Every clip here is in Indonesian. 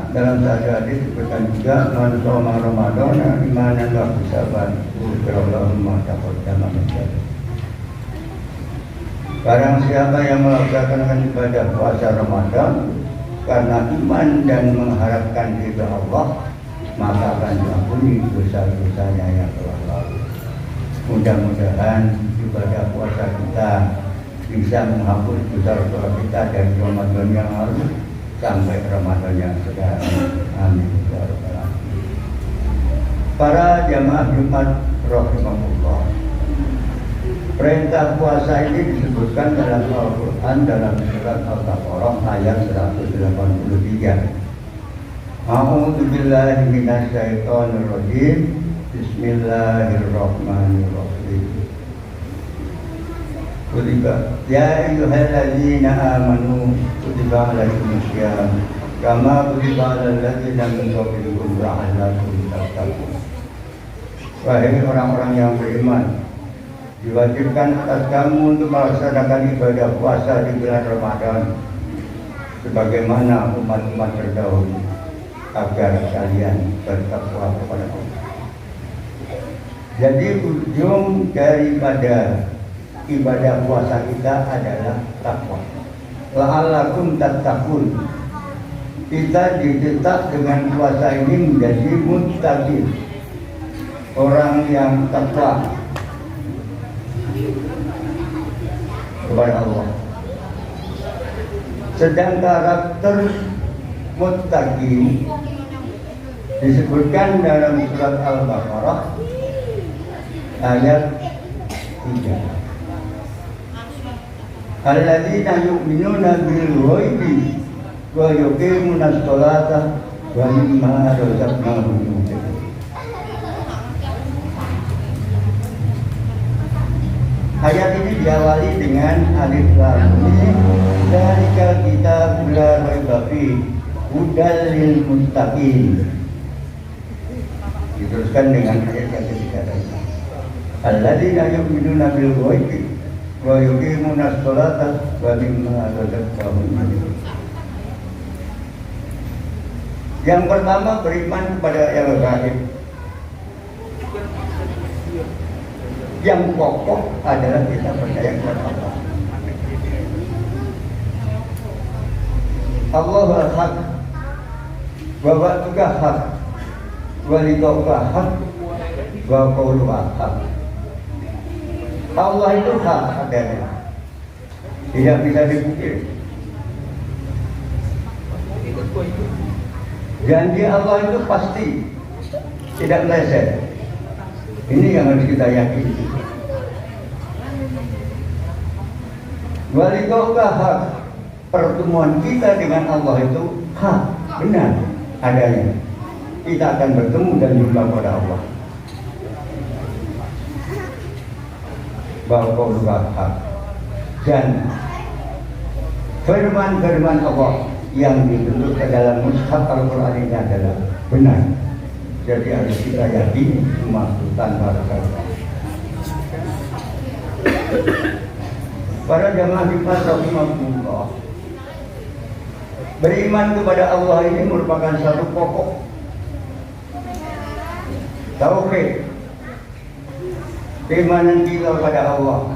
dalam satu hadis disebutkan juga man shoma Ramadan imanan wa ihtisaban ghufrallahu ma taqaddama min dhanbi. Barang siapa yang melaksanakan ibadah puasa Ramadan karena iman dan mengharapkan ridha Allah, maka akan diampuni dosa-dosanya yang telah lalu. Mudah-mudahan ibadah puasa kita bisa menghapus dosa-dosa kita dari Ramadan yang lalu sampai Ramadan yang sekarang. Amin. Para jamaah Jumat rahimahullah, perintah puasa ini disebutkan dalam Al-Quran dalam surat Al-Baqarah ayat 183. A'udzu billahi minasy syaithanir rajim. Bismillahirrahmanirrahim. Kutiba ya ayyuhalladzina amanu kutiba alaikumusiyam kama kutiba alal ladzina min qablikum la'allakum tattaqun. Wahai orang-orang yang beriman, diwajibkan atas kamu untuk melaksanakan ibadah puasa di bulan Ramadan sebagaimana umat-umat terdahulu agar kalian bertakwa kepada Allah. Jadi ujung daripada ibadah puasa kita adalah takwa. La'allakum tattaqun. Kita dicetak dengan puasa ini menjadi muttaqin, orang yang takwa kepada Allah. Sedang karakter muttaqin disebutkan dalam surat Al-Baqarah ayat 3. Alladzina yu'minuna bil ghaibi wa yuqimuna sholata wa mimma razaqnahum yunfiqun. Ayat ini diawali dengan alif lam mim, dzalikal kitabul la raiba fihi hudal lil muttaqin. Diteruskan dengan ayat yang ketiga tadi. Alladzina yu'minuna bil ghaibi wa yuqimuna sholata wa mimma razaqnahum yunfiqun. Yang pertama beriman kepada yang gaib. Yang pokok adalah kita percaya kepada Allah. Allahu al-haq wa wa'duka haq wa liqa'uka haq wa qawluka haq. Allah itu hak adanya, tidak bisa dipungkiri. Janji Allah itu pasti, tidak meleset. Ini yang harus kita yakini. Walikauka hak, pertemuan kita dengan Allah itu hak, benar adanya. Kita akan bertemu dan jumpa pada Allah. Bahwa hak dan firman-firman Allah yang ditulis ke dalam mushaf Al-Quran ini adalah benar. Jadi harus kita yakini tanpa ragu. Para jamaah Jumat rahimahullah, beriman kepada Allah ini merupakan satu pokok tauhid, keimanan kita kepada Allah.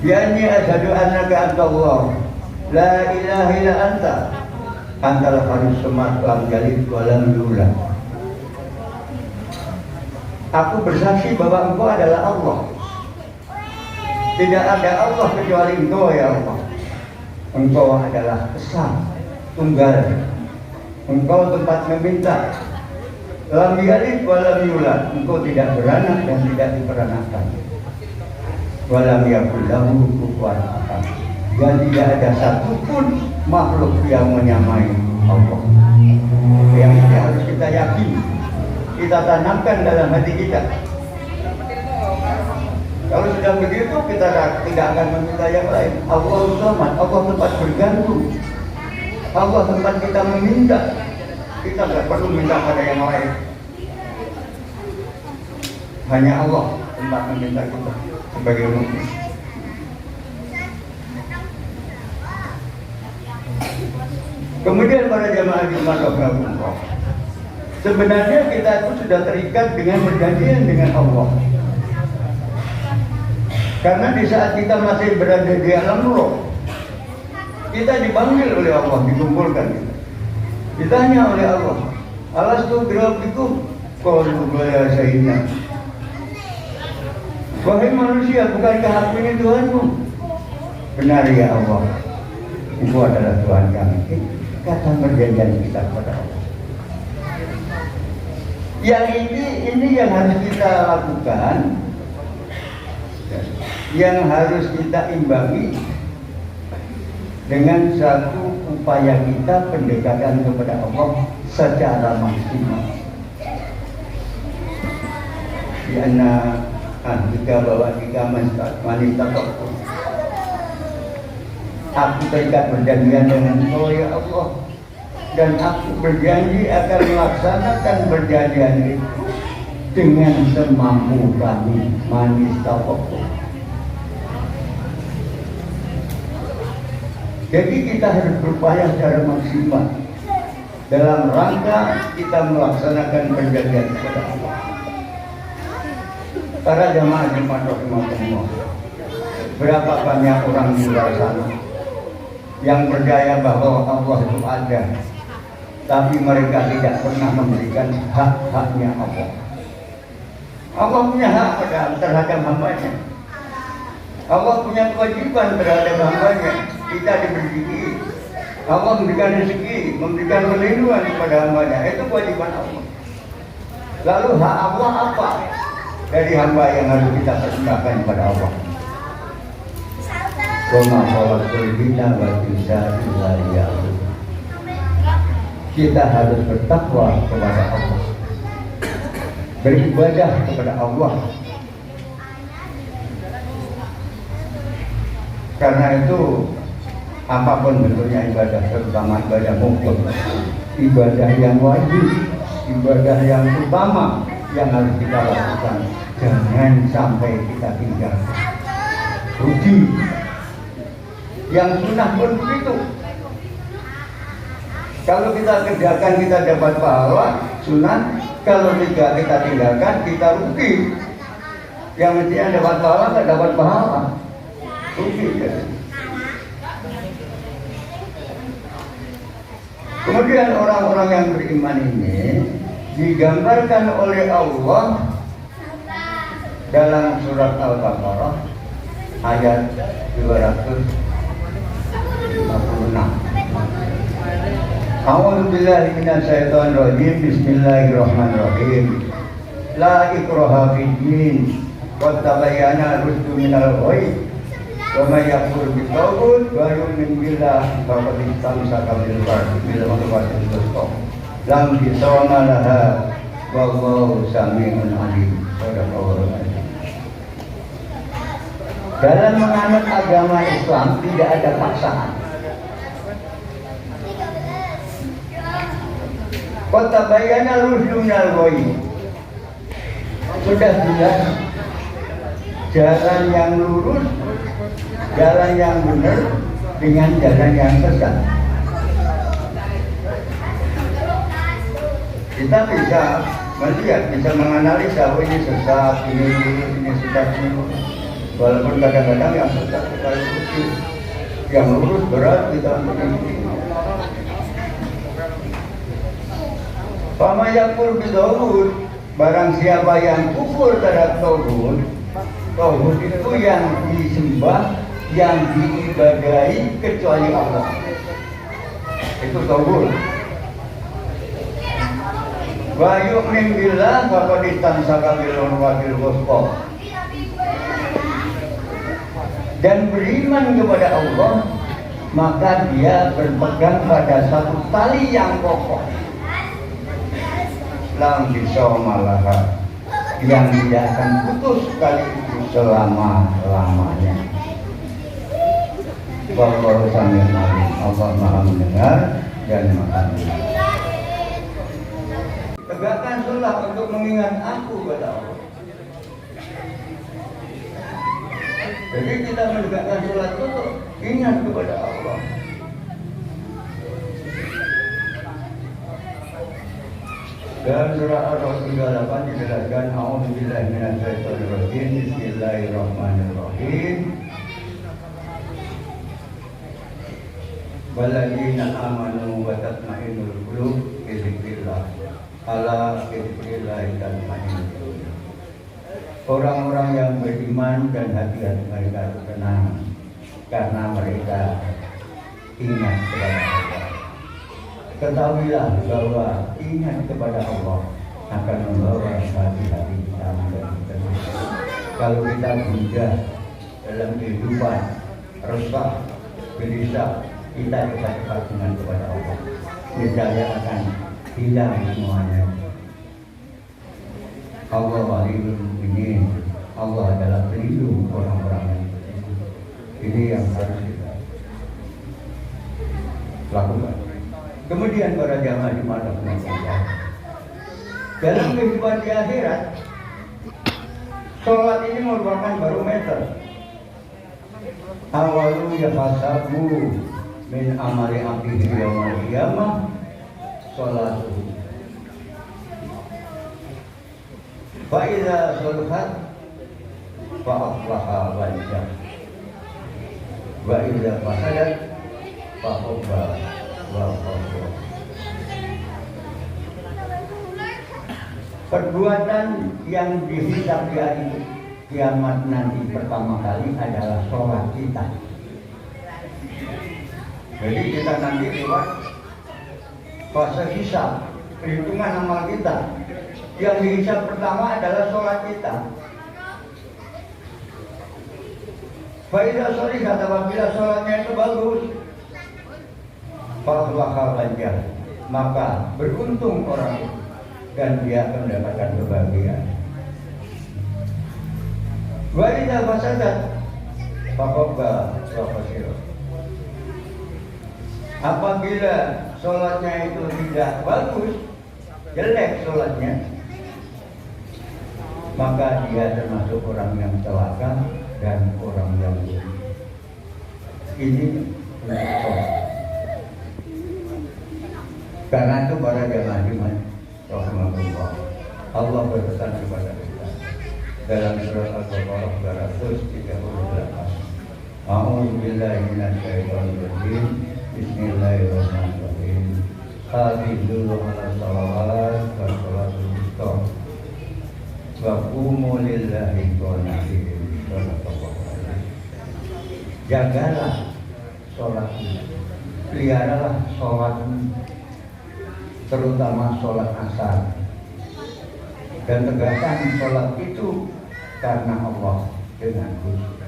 Yani asyhadu annaka antallah la ilaha illa anta antal haris samad lam yalid wa lam yulad. Aku bersaksi bahwa Engkau adalah Allah. Tidak ada Allah kecuali Engkau ya Allah. Engkau adalah esa, tunggal. Engkau tempat meminta. Lam yalid wa lam yulad. Engkau tidak beranak dan tidak diperanakan. Wa lam yakul lahu kufuwan ahad. Dan tidak ada satupun makhluk yang menyamai Allah. Yang ini harus kita yakini, kita tanamkan dalam hati kita. Kalau sudah begitu, kita tidak akan meminta yang lain. Allah Samad, Allah tempat bergantung, Allah tempat kita meminta. Kita tidak perlu minta pada yang lain. Hanya Allah tempat meminta kita sebagai mukmin. Kemudian para jamaah Jumat rahimahumullah, sebenarnya kita itu sudah terikat dengan perjanjian dengan Allah. Karena di saat kita masih berada di alam roh, kita dipanggil oleh Allah, dikumpulkan. Ditanya oleh Allah, alastu birabbikum? Qalu bala syahidna. Wahai manusia, bukankah aku ini Tuhanmu? Benar ya Allah, Engkau adalah Tuhan kami. Kata perjanjian kita kepada Allah. Yang ini yang harus kita lakukan, yang harus kita imbangi dengan satu upaya kita pendekatan kepada Allah secara maksimal. Karena jika bawa tiga wanita tokoh, aku terikat perjanjian dengan Engkau ya Allah, dan aku berjanji akan melaksanakan perjanjian itu dengan semampu kami. Manis tokoh. Jadi kita harus berupaya secara maksimal dalam rangka kita melaksanakan perjanjian kepada Allah. Para jamaah Jumat rahimahumullah, berapa banyak orang di luar sana yang percaya bahwa Allah itu ada, tapi mereka tidak pernah memberikan hak-haknya Allah. Allah punya hak terhadap hambanya. Allah punya kewajiban terhadap hambanya. Kita diberi rezeki, Allah memberikan rezeki, memberikan perlindungan kepada hambanya. Itu kewajiban Allah. Lalu hak Allah apa dari hamba yang harus kita persembahkan kepada Allah? Kita harus bertakwa kepada Allah, beribadah kepada Allah. Karena itu apapun bentuknya ibadah, terutama ibadah mukmin, ibadah yang wajib, ibadah yang utama yang harus kita lakukan, jangan sampai kita tinggalkan. Rugi. Yang sunnah pun begitu. Kalau kita kerjakan kita dapat pahala sunnah, kalau tidak kita tinggalkan kita rugi. Yang mestinya dapat pahala nggak dapat pahala, rugi ya. Kemudian orang-orang yang beriman ini digambarkan oleh Allah dalam surat Al-Baqarah ayat 256. A'udzu billahi minasyaitonir rajim. Bismillahirrahmanirrahim. La ikraha fid din. Qad tabayyana rusdu minal ghayy. Wa may yakfur bit-taghut wa yu'min billahi faqad istamsaka bil urwatil wuthqa. Lam bisawma laha wallahu sami'un alim. Dalam menganut agama Islam tidak ada paksaan. Kota bayana rusdunal ghayy. Sudah jelas jalan yang lurus, jalan yang benar dengan jalan yang sesat. Kita bisa melihat, bisa menganalisa, oh ini sesat, ini sesat, ini. Walaupun kadang-kadang yang sesat kita ikuti, yang lurus berat kita ikuti. Fama yakfur bit-taghut, barang siapa yang kufur terhadap taghut, taghut itu yang disembah, yang diibadahi kecuali Allah. Itu taghut. Wa yu'min billah faqad istamsaka bil urwatil wuthqa. Dan beriman kepada Allah, maka dia berpegang pada satu tali yang kokoh. Lam bisawmalaha, yang tidak akan putus tali itu selama-lamanya. Wallahu sami'un alim. Allah Maha mendengar dan Maha melihat. Tegakkan sholat untuk mengingat aku kepada Allah. Jadi kita menegakkan sholat itu ingat kepada Allah. Dalam surah Ar-Rahman 38 dijelaskan A'udzubillahi minasyaitonirrajim. Bismillahirrahmanirrahim. Walladzina amanu wa tatma'innul qulub bi dzikrillah. Ala bi dzikrillah tatma'innul qulub. Orang-orang yang beriman dan hati-hati mereka tenang karena mereka ingat kepada Allah. Ketahuilah bahwa ingat kepada Allah akan membawa hati-hati kita menjadi tenang. Kalau kita mudah dalam kehidupan, resah, gelisah, kita dekat dengan kepada Allah, niscaya akan hilang semuanya. Allah waliyul mu'minin. Allah adalah pelindung orang-orang yang beriman. Ini yang harus kita lakukan. Kemudian para jamaah di mana Allah, dalam kehidupan di akhirat, sholat ini merupakan barometer. Awalu yahasabu min amali abdihi yaumal qiyamah sholatuhu. Fa idza sholahat fa aflaha wa najah. Wa idza fasadat fa khaba wa khaba. Perbuatan yang dihisab di hari kiamat nanti pertama kali adalah sholat kita. Jadi kita nanti lewat fase hisab, perhitungan amal kita. Yang dihisab pertama adalah sholat kita. Faidah sholat kata apabila sholatnya itu bagus, fakhlakal banjar, maka beruntung orang itu dan dia akan mendapatkan kebahagiaan. Waidah fasadat, fakobba wafasiro. Apabila sholatnya itu tidak bagus, jelek sholatnya, maka dia termasuk orang yang celaka dan orang yang ini sholat. Karena itu para jamaah Jumat rahimahullah, Allah berpesan kepada kita dalam surat Al-Baqarah 238. A'udzubillahi minasyaitonirrajim. Bismillahirrahmanirrahim. Hafizu 'alas shalawat wa sholatul wusta. Wa qumu lillahi qanitin. Jagalah sholatmu, peliharalah sholatmu, terutama sholat asar, dan tegakkan sholat itu karena Allah dengan khusyuk.